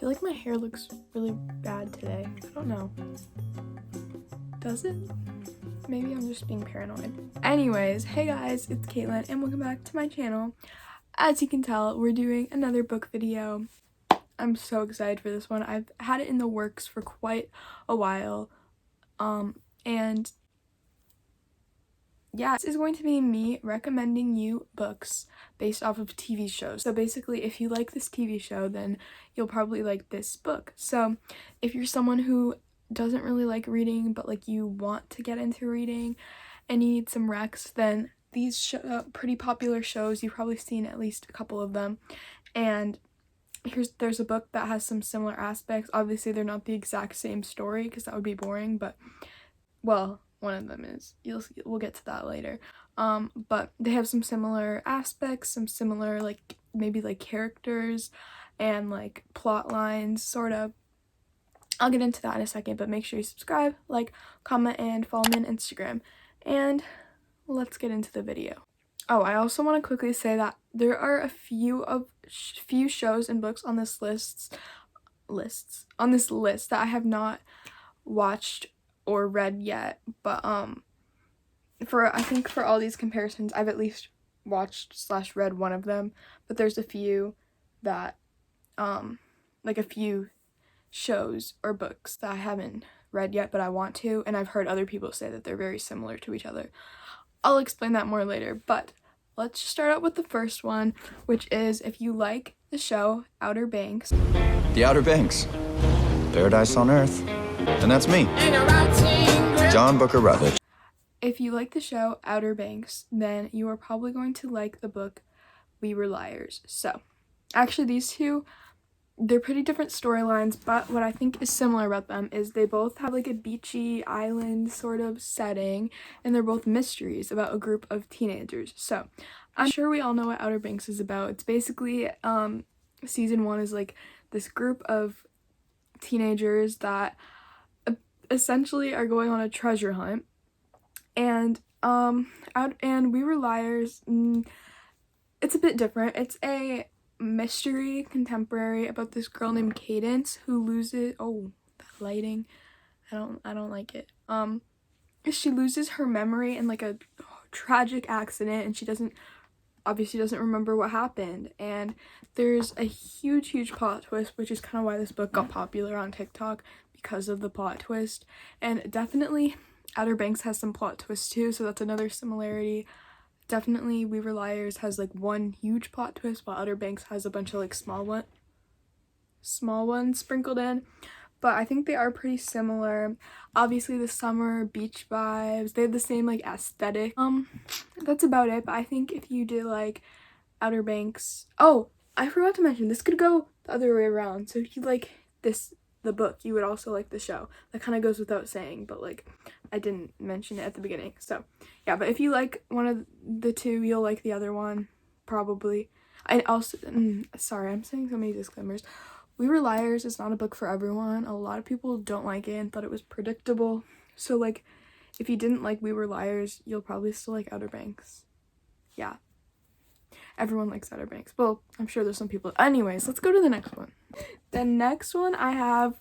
I feel like my hair looks really bad today. I don't know. Does it? Maybe I'm just being paranoid. Anyways, hey guys, it's Caitlin and welcome back to my channel. As you can tell, we're doing another book video. I'm so excited for this one. I've had it in the works for quite a while. And yeah, this is going to be me recommending you books based off of TV shows. So basically, if you like this TV show, then you'll probably like this book. So if you're someone who doesn't really like reading, but like you want to get into reading and you need some recs, then these pretty popular shows, you've probably seen at least a couple of them. And there's a book that has some similar aspects. Obviously, they're not the exact same story because that would be boring, but well, one of them is. We'll get to that later. But they have some similar aspects, some similar like maybe like characters and like plot lines, sort of. I'll get into that in a second, but make sure you subscribe, like, comment, and follow me on Instagram. And let's get into the video. Oh, I also want to quickly say that there are a few shows and books on this list that I have not watched or read yet, but I think for all these comparisons I've at least watched / read one of them, but there's a few that like a few shows or books that I haven't read yet but I want to, and I've heard other people say that they're very similar to each other. I'll explain that more later, but let's start out with the first one, which is if you like the show Outer Banks. The Outer Banks. Paradise on Earth. And that's me, John Booker Rutledge. If you like the show Outer Banks, then you are probably going to like the book We Were Liars. So, actually these two, they're pretty different storylines, but what I think is similar about them is they both have like a beachy island sort of setting, and they're both mysteries about a group of teenagers. So, I'm sure we all know what Outer Banks is about. It's basically, season 1 is like this group of teenagers that essentially are going on a treasure hunt, and We Were Liars, it's a bit different. It's a mystery contemporary about this girl named Cadence who loses, oh, that lighting, I don't like it. She loses her memory in like a tragic accident, and she obviously doesn't remember what happened, and there's a huge plot twist, which is kind of why this book got popular on TikTok, because of the plot twist. And definitely Outer Banks has some plot twists too, so that's another similarity. Definitely We Were Liars has like one huge plot twist, while Outer Banks has a bunch of like small ones sprinkled in. But I think they are pretty similar. Obviously the summer beach vibes, they have the same like aesthetic. That's about it. But I think if you did like Outer Banks, oh, I forgot to mention, this could go the other way around. So if you like the book, you would also like the show. That kind of goes without saying, but like I didn't mention it at the beginning. So yeah, but if you like one of the two, you'll like the other one probably. And also, sorry, I'm saying so many disclaimers. We Were Liars is not a book for everyone. A lot of people don't like it and thought it was predictable. So like if you didn't like We Were Liars, you'll probably still like Outer Banks. Yeah. Everyone likes Outer Banks. Well, I'm sure there's some people. Anyways, let's go to the next one. The next one I have,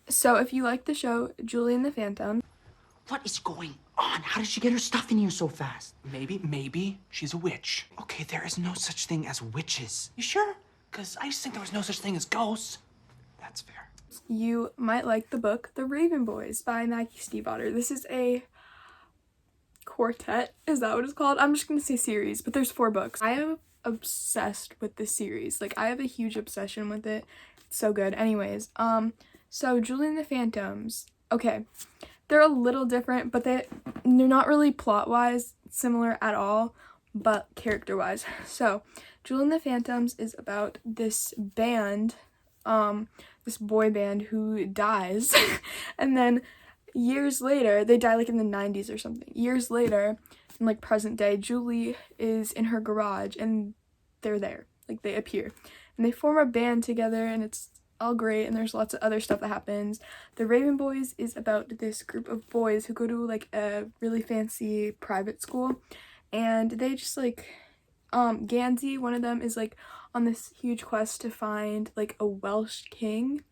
so if you like the show Julie and the Phantom. What is going on? How did she get her stuff in here so fast? Maybe she's a witch. Okay, there is no such thing as witches. You sure? Because I just think there was no such thing as ghosts. That's fair. You might like the book The Raven Boys by Maggie Stiefvater. This is a quartet, is that what it's called? I'm just gonna say series, but there's 4 books. I am obsessed with this series. Like I have a huge obsession with it. It's so good. Anyways, so Julie and the Phantoms, okay, they're a little different, but they're not really plot wise similar at all, but character wise. So Julie and the Phantoms is about this band, this boy band who dies and then years later, they die like in the 90s or something. Years later, in like present day, Julie is in her garage and they're there. Like they appear. And they form a band together and it's all great, and there's lots of other stuff that happens. The Raven Boys is about this group of boys who go to like a really fancy private school, and they just like Gansey, one of them, is like on this huge quest to find like a Welsh king,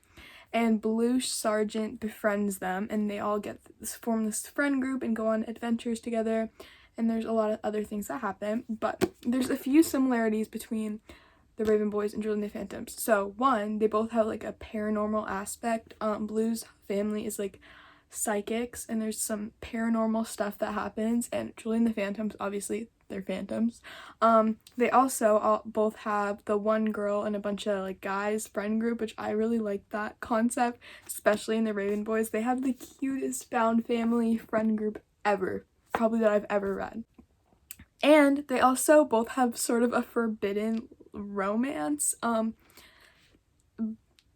and Blue Sergeant befriends them, and they all form this friend group and go on adventures together, and there's a lot of other things that happen, but there's a few similarities between the Raven Boys and Julie and the Phantoms. So one, they both have like a paranormal aspect. Blue's family is like psychics, and there's some paranormal stuff that happens, and Julie and the Phantoms, obviously they're phantoms. They also both have the one girl and a bunch of like guys friend group, which I really like that concept, especially in the Raven Boys. They have the cutest found family friend group ever, probably that I've ever read. And they also both have sort of a forbidden romance.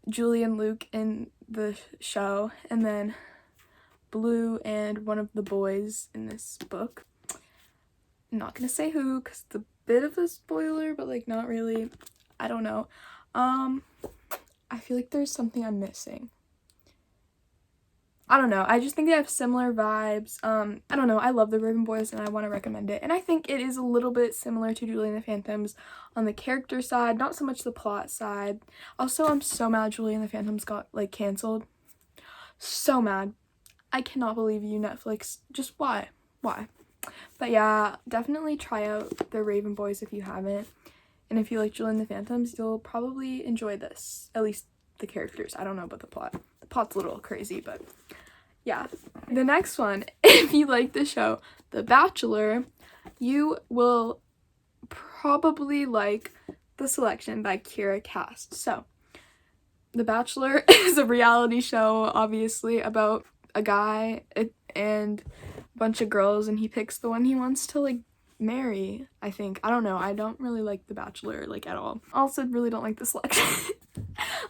Julie and Luke in the show, and then Blue and one of the boys in this book. I'm not gonna say who because it's a bit of a spoiler, but like not really. I don't know. I feel like there's something I'm missing. I don't know. I just think they have similar vibes. I don't know. I love the Raven Boys and I want to recommend it. And I think it is a little bit similar to Julie and the Phantoms on the character side, not so much the plot side. Also, I'm so mad Julie and the Phantoms got like canceled. So mad. I cannot believe you, Netflix. Just why? Why? But yeah, definitely try out the Raven Boys if you haven't. And if you like Julie and the Phantoms, you'll probably enjoy this. At least the characters. I don't know about the plot. The plot's a little crazy, but yeah. The next one, if you like the show The Bachelor, you will probably like The Selection by Kira Cast. So, The Bachelor is a reality show, obviously, about a guy and a bunch of girls, and he picks the one he wants to like marry, I think. I don't know. I don't really like The Bachelor like at all. Also really don't like The Selection.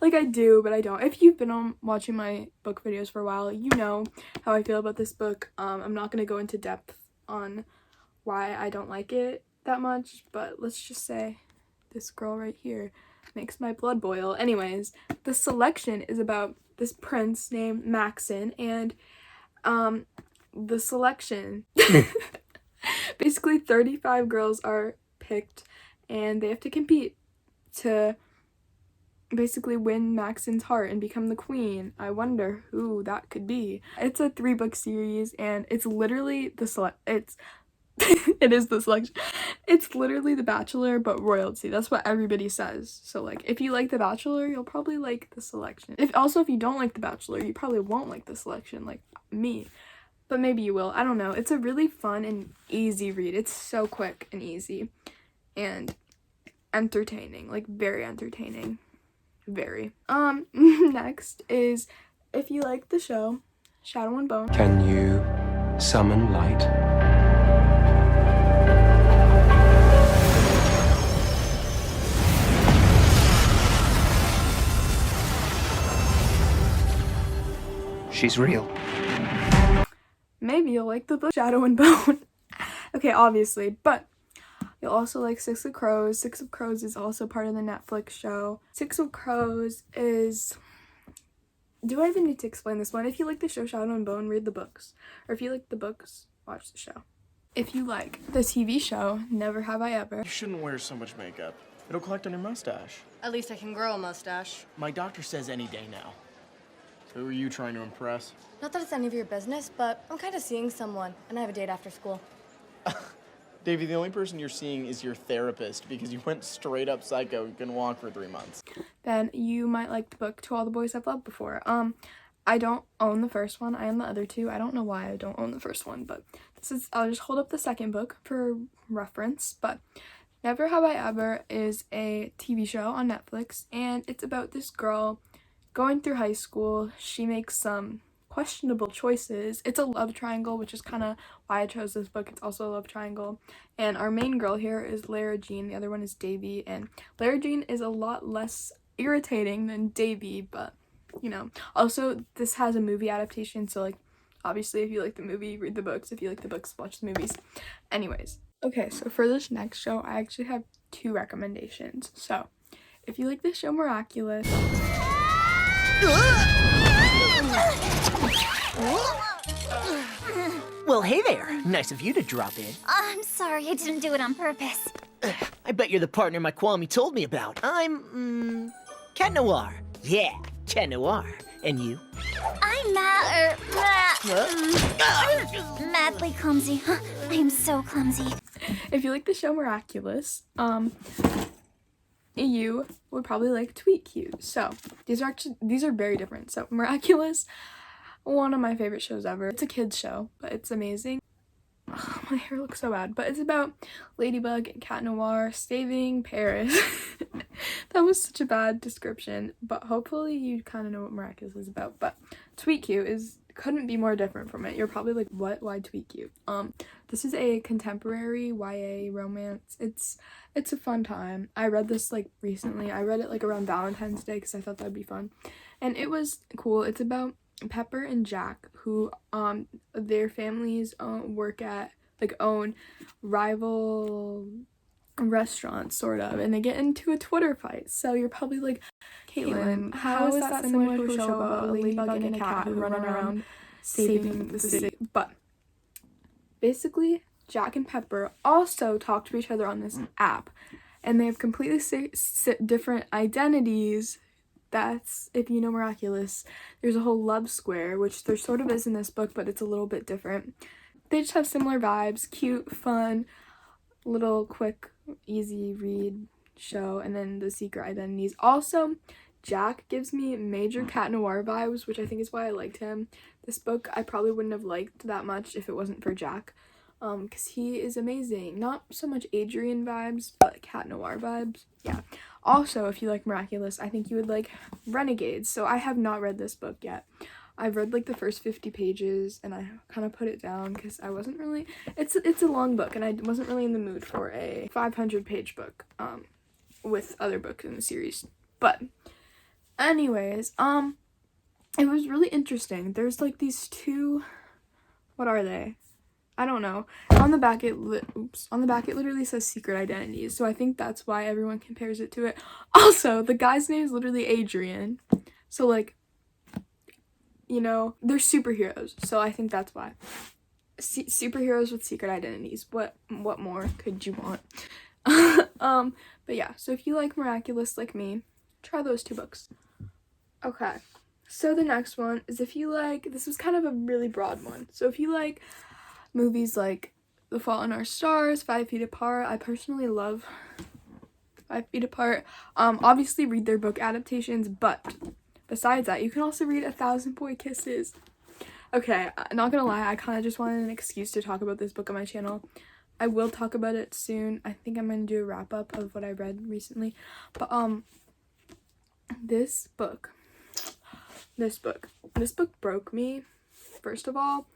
Like I do, but I don't. If you've been watching my book videos for a while, you know how I feel about this book. I'm not going to go into depth on why I don't like it that much, but let's just say this girl right here makes my blood boil. Anyways, The Selection is about this prince named Maxon, and the selection basically 35 girls are picked, and they have to compete to basically win Maxon's heart and become the queen. I wonder who that could be. It's a 3-book series, and it's literally it is The Selection. It's literally The Bachelor, but royalty. That's what everybody says. So, like, if you like The Bachelor, you'll probably like The Selection. If you don't like The Bachelor, you probably won't like The Selection, like me. But maybe you will. I don't know. It's a really fun and easy read. It's so quick and easy. And entertaining. Like, very entertaining. Very. Next is, if you like the show Shadow and Bone. Can you summon light? She's real. Maybe you'll like the book Shadow and Bone. Okay, obviously, but you'll also like Six of Crows. Six of Crows is also part of the Netflix show. Six of Crows is... Do I even need to explain this one? If you like the show Shadow and Bone, read the books. Or if you like the books, watch the show. If you like the TV show Never Have I Ever... You shouldn't wear so much makeup. It'll collect on your mustache. At least I can grow a mustache. My doctor says any day now. So who are you trying to impress? Not that it's any of your business, but I'm kind of seeing someone, and I have a date after school. Davey, the only person you're seeing is your therapist because you went straight up psycho and couldn't walk for 3 months. Then you might like the book To All the Boys I've Loved Before. I don't own the first one. I own the other two. I don't know why I don't own the first one, but I'll just hold up the second book for reference. But Never Have I Ever is a TV show on Netflix, and it's about this girl going through high school. She makes some questionable choices. It's a love triangle, which is kind of why I chose this book. It's also a love triangle. And our main girl here is Lara Jean. The other one is Davy. And Lara Jean is a lot less irritating than Davy, but, you know. Also, this has a movie adaptation, so, like, obviously, if you like the movie, read the books. If you like the books, watch the movies. Anyways. Okay, so for this next show, I actually have 2 recommendations. So, if you like the show Miraculous... Well, hey there. Nice of you to drop in. I'm sorry, I didn't do it on purpose. I bet you're the partner my Kwame told me about. I'm, Cat Noir. Yeah, Cat Noir. And you? I'm madly clumsy. I am so clumsy. If you like the show Miraculous, you would probably like Tweet Cute. So these are very different. So Miraculous, one of my favorite shows ever. It's a kids show, but it's amazing. Oh, my hair looks so bad, but it's about Ladybug and Cat Noir saving Paris. That was such a bad description, but hopefully you kind of know what Miraculous is about. But Tweet Cute couldn't be more different from it. You're probably like, what? Why Tweet Cute? This is a contemporary YA romance. It's a fun time. I read this like recently. I read it like around Valentine's Day because I thought that'd be fun, and it was cool. It's about Pepper and Jack, who their families own rival restaurants, sort of, and they get into a Twitter fight. So you're probably like, Caitlin, how is that similar to a show about a ladybug and a cat who run around saving the city? But basically, Jack and Pepper also talk to each other on this app, and they have completely different identities. That's, if you know Miraculous, there's a whole love square, which there sort of is in this book, but it's a little bit different. They just have similar vibes, cute, fun, little quick, easy read show, and then the secret identities. Also, Jack gives me major Cat Noir vibes, which I think is why I liked him. This book I probably wouldn't have liked that much if it wasn't for Jack, because he is amazing. Not so much Adrian vibes, but Cat Noir vibes. Yeah. Also, if you like Miraculous, I think you would like Renegades. So I have not read this book yet. I've read like the first 50 pages and I kind of put it down because I wasn't really, it's a long book and I wasn't really in the mood for a 500-page book with other books in the series. But anyways, it was really interesting. There's like these two, what are they? I don't know. On the back it literally says secret identities. So I think that's why everyone compares it to it. Also, the guy's name is literally Adrian. So like, you know, they're superheroes. So I think that's why. Superheroes with secret identities. What more could you want? But yeah, so if you like Miraculous like me, try those two books. Okay. So the next one is if you like, this was kind of a really broad one. So if you like movies like The Fault in Our Stars, 5 Feet Apart. I personally love 5 Feet Apart. Obviously read their book adaptations, but besides that, you can also read 1,000 Boy Kisses. Okay, not gonna lie, I kind of just wanted an excuse to talk about this book on my channel. I will talk about it soon. I think I'm gonna do a wrap up of what I read recently. But this book broke me, first of all.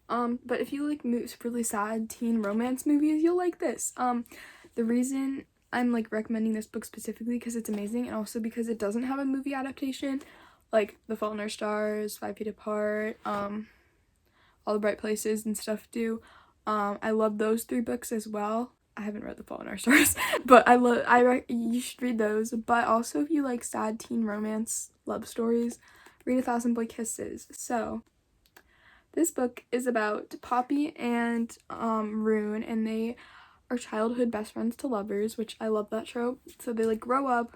But if you like really sad teen romance movies, you'll like this. The reason I'm like recommending this book specifically because it's amazing, and also because it doesn't have a movie adaptation like The Fault in Our Stars, 5 Feet Apart, All the Bright Places and stuff do. I love those 3 books as well. I haven't read The Fault in Our Stars, but you should read those. But also if you like sad teen romance love stories, read 1,000 Boy Kisses. So this book is about Poppy and Rune, and they are childhood best friends to lovers, which I love that trope. So they like grow up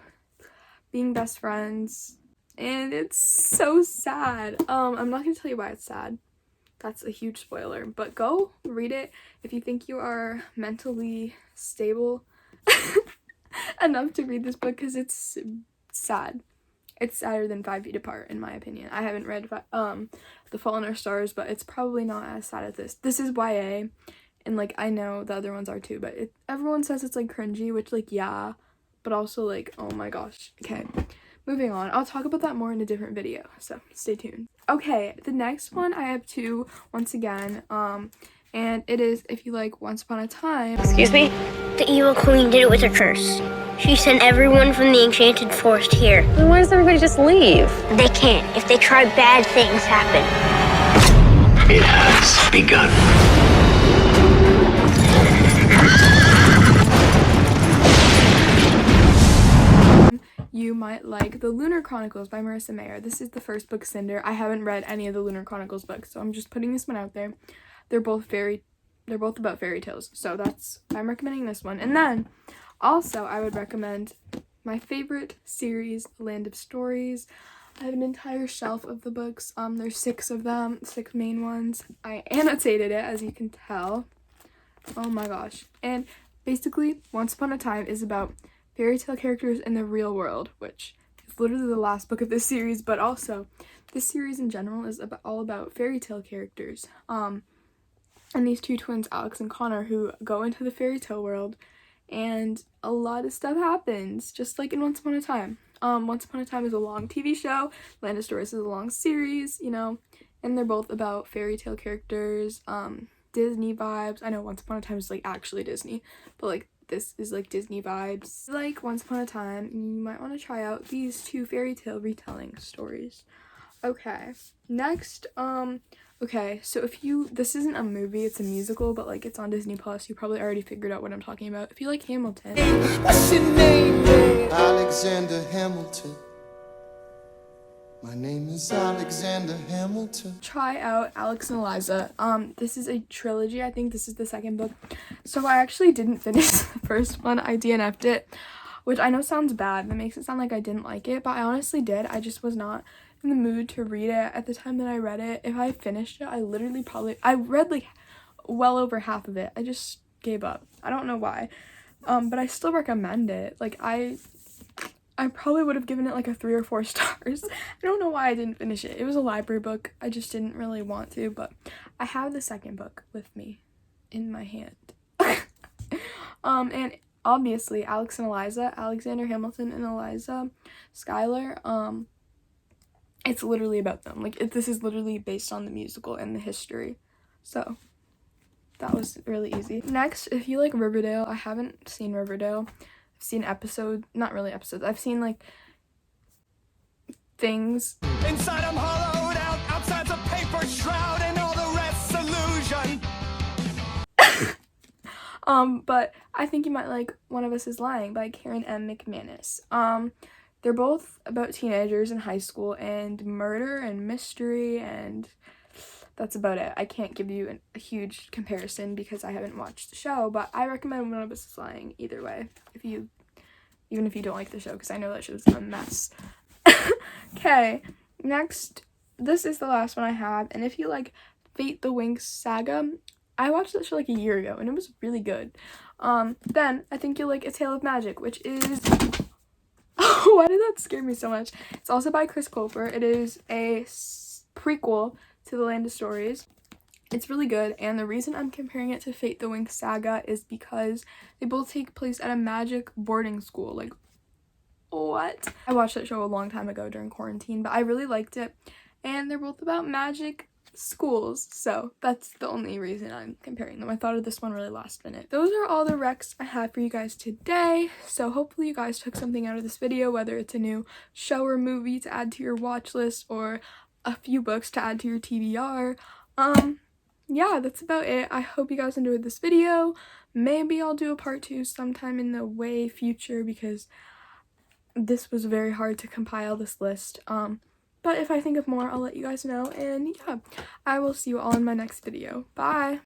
being best friends, and it's so sad. I'm not gonna tell you why it's sad. That's a huge spoiler, but go read it if you think you are mentally stable enough to read this book, because it's sad. It's sadder than 5 Feet Apart, in my opinion. I haven't read The Fault in Our Stars, but it's probably not as sad as this. This is YA, and like I know the other ones are too, but everyone says it's like cringy, which like yeah, but also like oh my gosh. Okay, moving on. I'll talk about that more in a different video, so stay tuned. Okay, the next one I have 2 once again, and it is if you like Once Upon a Time. Excuse me? The evil queen did it with her curse. She sent everyone from the enchanted forest here. Then why does everybody just leave? They can't. If they try, bad things happen. It has begun. You might like The Lunar Chronicles by Marissa Mayer. This is the first book, Cinder. I haven't read any of the Lunar Chronicles books, so I'm just putting this one out there. They're both about fairy tales, so I'm recommending this one. And then Also, I would recommend my favorite series, Land of Stories. I have an entire shelf of the books. There's 6 of them, 6 main ones. I annotated it, as you can tell. Oh my gosh. And basically, Once Upon a Time is about fairy tale characters in the real world, which is literally the last book of this series, but also this series in general is all about fairy tale characters. And these 2 twins, Alex and Connor, who go into the fairy tale world, and a lot of stuff happens, just like in Once Upon a Time. Once Upon a Time is a long TV show, Land of Stories is a long series, you know, and they're both about fairy tale characters, Disney vibes. I know Once Upon a Time is like actually Disney, but like this is like Disney vibes. Like Once Upon a Time, you might want to try out these 2 fairy tale retelling stories. Okay, next, okay, so this isn't a movie, it's a musical, but like it's on Disney Plus. You probably already figured out what I'm talking about. If you like Hamilton. What's your name, babe? Alexander Hamilton. My name is Alexander Hamilton. Try out Alex and Eliza. This is a trilogy. I think this is the 2nd book. So I actually didn't finish the first one. I DNF'd it, which I know sounds bad. That makes it sound like I didn't like it, but I honestly did. I just was not in the mood to read it at the time that I read it. If I finished it, I read like well over half of it. I just gave up. I don't know why. But I still recommend it. Like I probably would have given it like a 3 or 4 stars. I don't know why I didn't finish it. It was a library book. I just didn't really want to, but I have the 2nd book with me in my hand. And obviously Alex and Eliza, Alexander Hamilton and Eliza Schuyler, it's literally about them. Like this is literally based on the musical and the history. So that was really easy. Next, if you like Riverdale, I haven't seen Riverdale. I've seen not really episodes. I've seen like things. Inside I'm hollowed out, outside's a paper shroud, and all the rest's illusion. But I think you might like One of Us is Lying by Karen M. McManus. They're both about teenagers in high school and murder and mystery, and that's about it. I can't give you a huge comparison because I haven't watched the show, but I recommend One of Us is Lying either way, even if you don't like the show, because I know that show's a mess. Okay, next, this is the last one I have, and if you like Fate the Winx saga, I watched that show like a year ago, and it was really good. Then I think you'll like A Tale of Magic, which is... Why did that scare me so much? It's also by Chris Colfer. It is a prequel to the Land of Stories. It's really good, and the reason I'm comparing it to Fate the Winx saga is because they both take place at a magic boarding school. Like, what? I watched that show a long time ago during quarantine, but I really liked it, and they're both about magic schools, so that's the only reason I'm comparing them. I thought of this one really last minute. Those are all the recs I have for you guys today, so hopefully you guys took something out of this video, whether it's a new show or movie to add to your watch list or a few books to add to your TBR. Yeah, that's about it. I hope you guys enjoyed this video. Maybe I'll do a part 2 sometime in the way future because this was very hard to compile this list. But if I think of more, I'll let you guys know. And yeah, I will see you all in my next video. Bye!